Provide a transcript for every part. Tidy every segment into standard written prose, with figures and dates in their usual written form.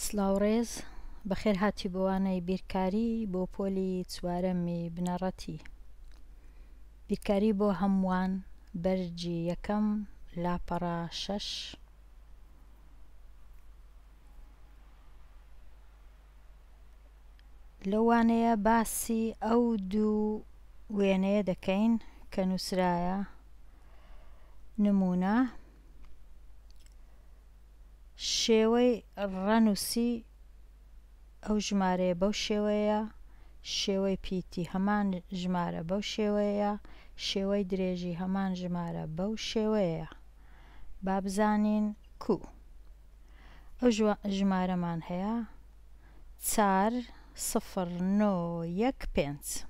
سلااوڕێز بەخێر هاتی بۆوانەی بیرکاری بۆ پۆلی چوارەمی بنەڕەتی. بیرکاری بۆ هەمووان بەرجی یەکەم لاپەڕە 6. لەوانەیە باسی ئەو دوو وێنەیە دەکەین کە نووسرایە. نمونە شێوەی ڕەنووسی ئەو ژمارەیە بەو شێوەیە، شێوەی پیتی هەمان ژمارە بەو شێوەیە، شێوەی درێژی هەمان ژمارە بەو شێوەیە. با بزانین کو ئەو ژمارەمان هەیە 40915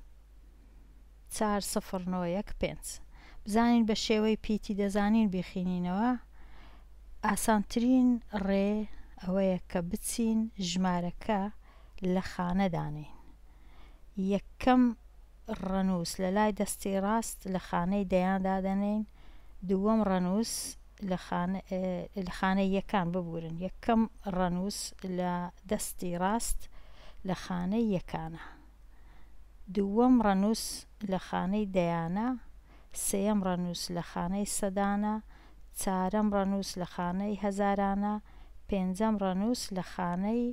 40915. بزانین بە شێوەی پیتی دەزانین بیخینینەوە. ئاسانترین ڕێ ئەوەیە کە بچین ژمارەکە لە خانە دانین. یەکەم ڕەنووس لە لای دەستی ڕاست لە خانەی دەیاندا دەنین. دووەم ڕەنووس لە خانەی یەکان ببورن. یەکەم ڕەنووس لە دەستی ڕاست لە خانەی یەکانە. دووەم ڕەنووس لە خانەی دەیانە. سێەم ڕەنووس لە خانەی سەدانە. چارەم ڕەنووس لە خانەی هەزارانە. پێنجەم ڕەنووس لە خانەی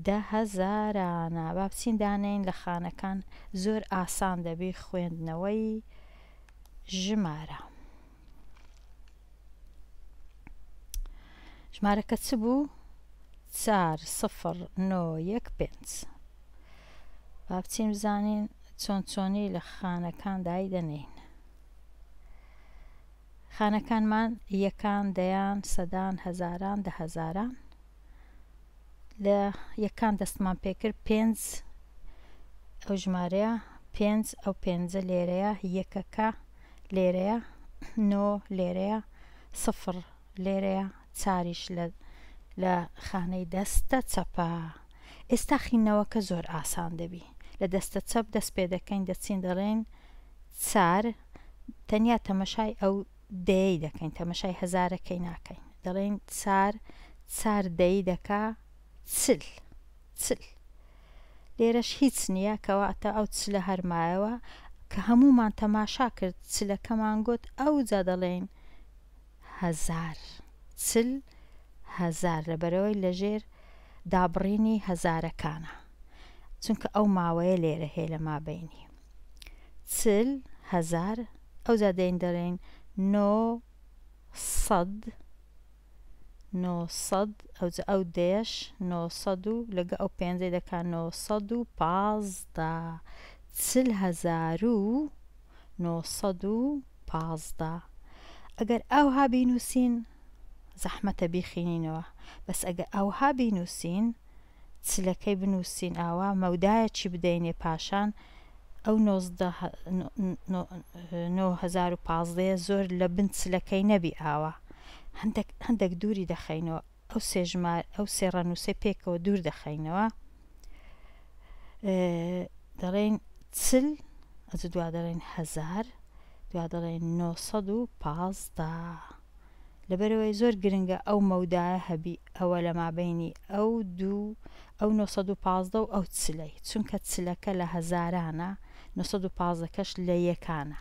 دەهەزارانە. با بچین دانین لە خانەکان. زۆر ئاسان دەبێ خوێندنەوەی ژمارە. ژمارەکە چ بوو؟ 40915. با بچین بزانین چۆنی لە خانەکان دایدەنین. خانەکانمان یەکان، دەیان، سەدان، هەزاران، دەهەزاران. لە یەکان دەستمان پێکرد 5 ئەو ژمارەیە، 5 ئەو 5 لێرەیە، یەکەکە لێرەیە، 9 لێرەیە، 0 لێرەیە، 4ش لە خانەی دەستە چەپە. ئێستا خینەوەکە زۆر ئاسان دەبی. لە دەستە چەپ دەست پێ دەکەین، دەچین دەڵێن 4. تەنیا تەمەشای ئەو دەیەی دەکەین، تەمەشای هەزارەکەی ناکەین. دەڵێن 4 دەی دەکا 40. لێرەش هیچ نییە، کەواتە ئەو چلە هەرمایەوە کە هەمومان تەماشا کرد چلەکەمان گوت. ئەو جا دەڵێن 1000. 1000 لەبەرەوەی لەژێر دابڕینی هەزارەکانە، چونکە ئەو ماوەیە لێرە هەیە لە مابینی 1000. ئەو جا دەین دەڵێن 900. ئەو دێش 900 و لەگە ئەو 5 دەکات 915. 40915. ئەگەر ئەوها بینووسین زەحمەتە بیخینینەوە، بەس ئەگەر ئەوها بینووسین چلەکەی بنووسین ئاوا مەودایەکی بدەینێ پاشان. ئەو 9015 زۆر لە بن چلەکەی نەبی ئاوا، هەندێک دووری دەخەینەوە. ئەو سێ ڕەنووسێ پێکەوە دوور دەخەینەوە. دەڵێن 40. ئەجە دوا دەڵێن 1000. دوا دەڵێن 915. لەبەرەوەی زۆر گرنگە ئەو مەودایە هەبی ئەوە لە مابینی ئەو دوو، ئەو 915 و ئەو چلەی، چونکە چلەکە لە هەزارانە، 915کەش لە یەکانە.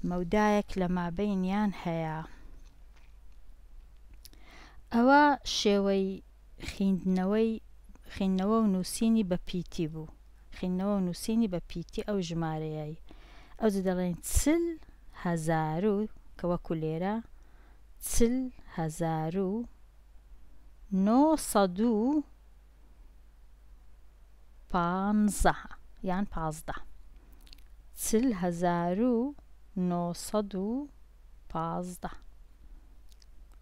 مەودایەک لە مابینیان هەیە. ئەوە شێوەی خوێندنەوە و نووسینی بە پیتی بوو. خوێندنەوە و نووسینی بە پیتی ئەو ژمارەیە. ئەو دەڵێن 40000 کە وەکو لێرە 40915 یان 15. 40915.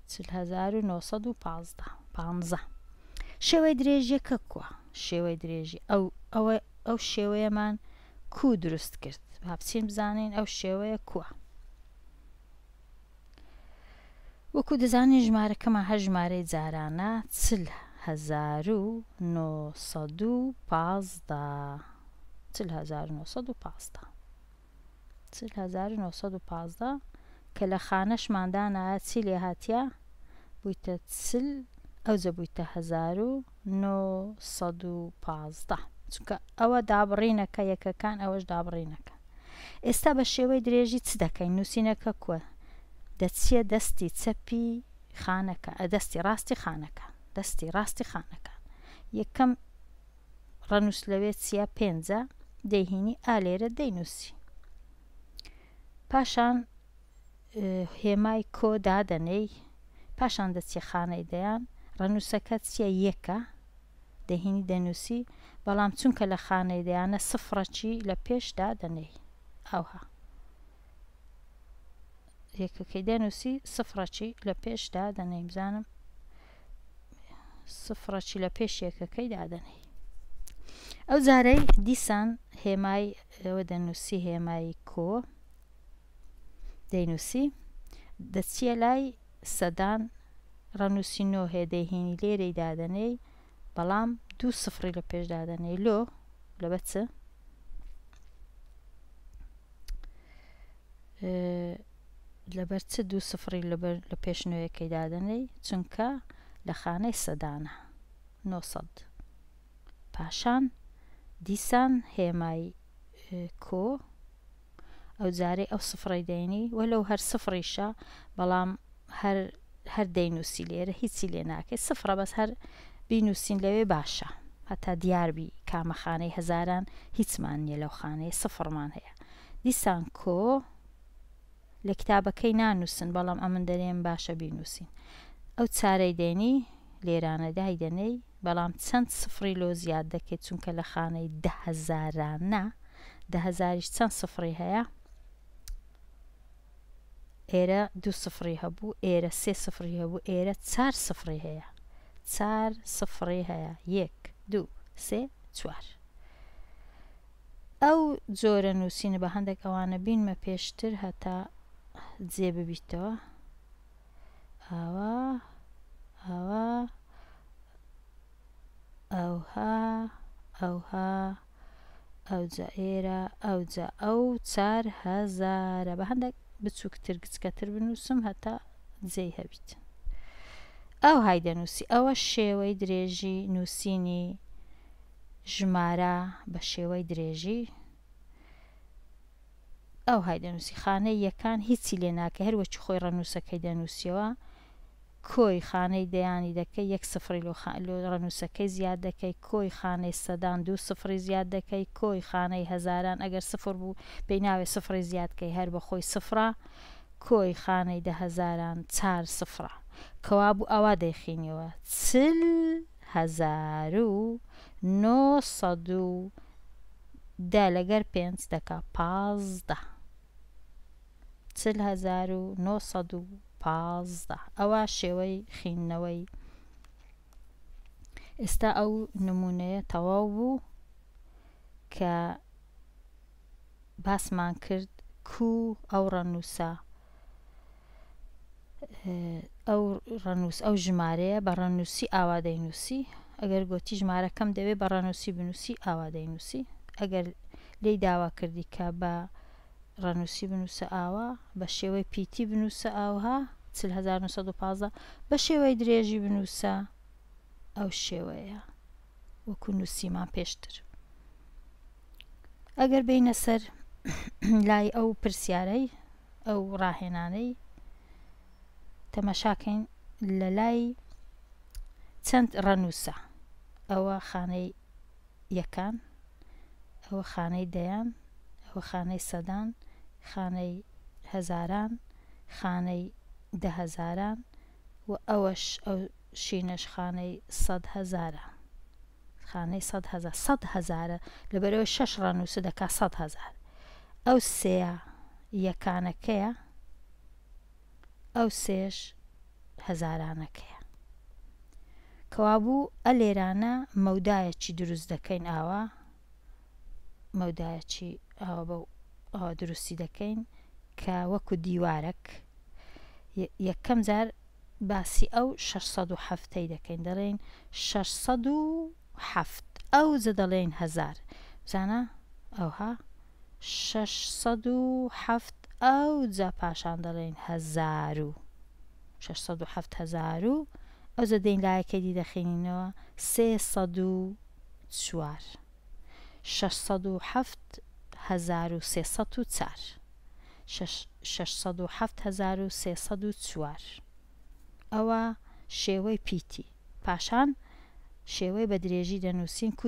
40915. شێوەی درێژیەکە کووە؟ شێوەی درێژی ئەو شێوەیەمان کو دروست کرد. با بچین بزانین ئەو شێوەیە کووە. وەکو دەزانین ژمارەکەمان هەر ژمارەی جارانە 40915. 40915 کە لە خانەشماندانە چی لێ هاتیە؟ بوویتە 40 ئەو جەبوویتە 1915 چونکە ئەوە دابڕینەکە یەکەکان ئەوەش دابڕینەکە. ئێستا بە شێوەی درێژی چ دەکەین؟ نووسینەکە کووە دەچیە دەستی چەپی خانەکە، دەستی ڕاستی خانەکە، دەستی ڕاستی خانەکە. یەکەم ڕەنووس لەوێ چیە؟ 5 دەیهینی ئالێرە دەینووسی. پاشان هێمای کۆ دادەنەی، پاشان دەچێ خانەی دەیان، ڕەنووسەکە چیە؟ 1 دەهینی دەنووسی، بەڵام چونکە لە خانەی دەیانە سفرەکی لە پێش دادەنەی، ئەوها یەکەکەی دەنووسی سفرەکی لە پێش دادەنەی، بزانم سفرەکی لە پێش یەکەکەی دادەنەی. ئەو جارەی دیسان هێمای ئەوە دەنووسی، هێمای کۆ دەینووسی، دەچیە لای سەدان ڕەنووسی 9 هەیە دەیهینی لێرەی دادەنەی، بەڵام 2 سفری لە پێش دادەنەی لۆ لەبە چ؟ لەبەر چ 2 سفری لە پێش نوێیەکەی دادەنەی؟ چونکە لە خانەی سەدانە 900. پاشان دیسان هێمای کۆ ئەو جارەی ئەو سفرەی دەینی وەلەو هەر سفریشە، بەڵام هەر دەینووسی لێرە هیچی لێ ناکەی، سفرە بەس هەر بینووسین لەوێ باشە، هەتا دیاربی کامە خانەی هەزاران هیچمان نییە، لەو خانەیە سفرمان هەیە. دیسان کۆ لە کتابەکەی نانووسن، بەڵام ئەمن دەرێن باشە بینووسین. ئەو چارەی دێنی لێرانە دایدەنەی، بەڵام چەند سفری لۆ زیاد دەکەیت چونکە لە خانەی 10,000ە، 10,000ش چەند سفری هەیە؟ ئێرە 2 سفری هەبوو، ئێرە 3 سفری هەبوو، ئێرە 4 سفری هەیە، 4 سفری هەیە، 1 2 3 4. ئەو جۆرە نووسینە بە هەندێک ئەوانە بینمە پێشتر هەتا جێ ببیتەوە. ئەوە ئەوە ئەوها ئەوها ئەوجا ئێرە ئەوجا ئەو 4,000 بە هەندێک بچووکتر گچکەتر بنووسم هەتا جێی هەبیت. ئەو های دەنووسی. ئەوە شێوەی درێژی نووسینی ژمارە بە شێوەی درێژی. ئەو های دەنووسی خانەی یەکان هیچی لێ ناکە، هەروەکی خۆی ڕەنووسەکەی دەنووسیەوە، کۆی خانەی دەیانی دەکەی 1 سفری لۆ ڕەنووسەکەی زیاد دەکەی، کۆی خانەی سەدان 2 سفری زیاد دەکەی، کۆی خانەی هەزاران ئەگەر سفر بوو پێی ناوێ سفری زیادکەی هەر بە خۆی سفرە، کۆی خانەی 10,000 4 سفرە، کەوا بوو ئەوە دەیخینەوە 40,910 لەگەر 5 دەکا 15. 40,915 ئەوە شێوەی خینەوەی. ئێستا ئەو نمونەیە تەواو بوو کە باسمان کرد کو ئەو ڕەنووسە ئەو ژمارەیە بە ڕەنووسی ئاوا دەینووسی. ئەگەر گوتی ژمارەکەم دەوێت بە ڕەنووسی بنووسی ئاوا دەینووسی، ئەگەر لێی داوا کردی کە بە ڕەنووسی بنووسە ئاوا، بە شێوەی پیتی بنووسە ئاوها 40,915، بە شێوەی درێژی بنووسە ئەو شێوەیە وەکو نووسیمان پێشتر. ئەگەر بینە سەر لای ئەو پرسیارەی ئەو ڕاهێنانەی تەماشاکەین لە لای چەند ڕەنووسە، ئەوە خانەی یەکان، ئەوە خانەی دەیان، ئەوە خانەی سەدان، خانەی هەزاران، خانەی 10,000 و ئەوەش ئەو شینەش خانەی 100,000، خانەی 100,000 لەبەرەوە 6 ڕەنووسە دەکا 100,000. ئەو سێە یەکانەکەیە، ئەو سێش هەزارانەکەیە. کەوابوو ئە لێرانە مەودایەکی دروست دەکەین، ئاوا مەودایەکی ئاوا بە ئەوە دروستی دەکەین کە وەکو دیوارەک. یەکەم جار باسی ئەو 607ی دەکەین، دەڵێن 607، ئەو جە دەڵێن 1000 بزانە ئەوها 607 ئەو جا پاشان دەڵێن 1000 607,000 ئەو زەدەین لایەکەی دەخینینەوە 304 607,304 607,304 ئەوە شێوەی پیتی. پاشان شێوەی بە درێژی دەنووسین کو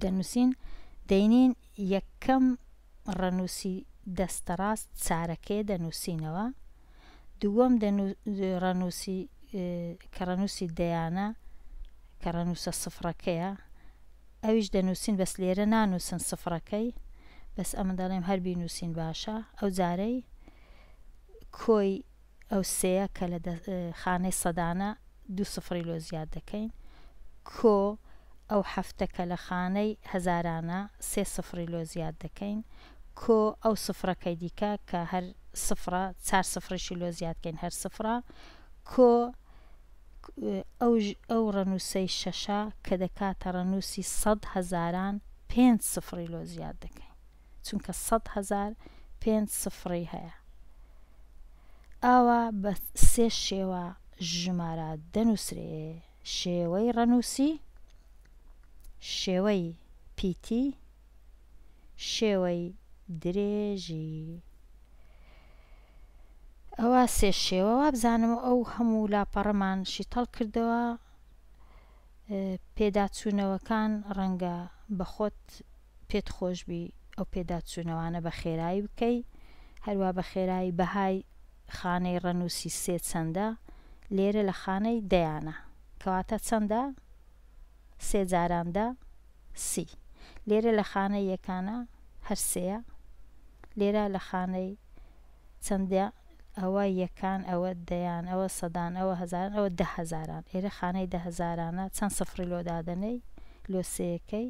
دەنووسین دەینین یەکەم ڕەنووسی دەستەڕاست چارەکەی دەنووسینەوە، دووەم ڕەنووسی کە ڕەنووسی دەیانە کە ڕەنووسە سفرەکەیە ئەویش دەنووسین، بەس لێرە نانووسن سفرەکەی، بەس ئەمە دەڵێم هەر بینووسین باشە. ئەو جارەی کۆی ئەو سێیە کە لە خانەی سەدانە 2 سفری لۆ زیاد دەکەین، کۆ ئەو هەفتەکە لە خانەی هەزارانە 3 سفری لۆ زیاد دەکەین، کۆ ئەو سفرەکەی دیکە کە هەر سفرە 4 سفرشی لۆ زیادکەین هەر سفرە، کۆ ئەو ڕەنووسەی شەشە کە دەکاتە ڕەنووسی 100,000 5 سفری لۆ زیاد دەکەین، چونکە 100,000 5 سفری هەیە. ئاوا بە 3 شێوە ژمارە دەنووسرێ: شێوەی ڕەنووسی، شێوەی پیتی، شێوەی درێژی. ئەوە 3 شێوە. وابزانم ئەو هەموو لاپەڕەمان شیتەڵ کردەوە. پێداچوونەوەکان ڕەنگە بەخۆت پێت خۆشبی ئەو پێداچوونەوانە بە خێرایی بکەی، هەروە بە خێرایی بەهای خانەی ڕەنووسی 3 چەندە، لێرە لە خانەی دەیانە کەواتە چەندە 3 جاراندا 30، لێرە لە خانەی یەکانە هەر 3ە، لێرە لە خانەی چەندە ئەوە یەکان، ئەوە دەیان، ئەوە سەدان، ئەوە هەزاران، ئەوە 10,000. ئێرە خانەی 10,000ە چەند سفری لۆ دادەنەی لۆ سێیەکەی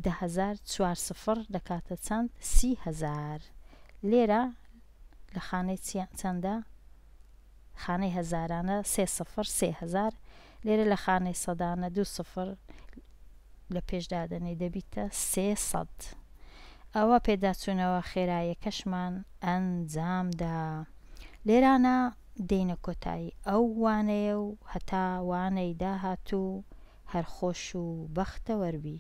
10,000 4 سفر دەکاتە چەند 30,000. لێرە لە خانەی چەندە خانەی هەزارانە 3 سفر 3000، لێرە لە خانەی سەدانە 2 سفر لە پێشدادنەی دەبیتە 300. ئەوە پێداچوونەوە خێراییەکەشمان ئەنجامدا. لێرانە دێنە کۆتایی ئەو وانەیە و هەتا وانەی داهاتوو هەر خۆش و بەختەوەربی.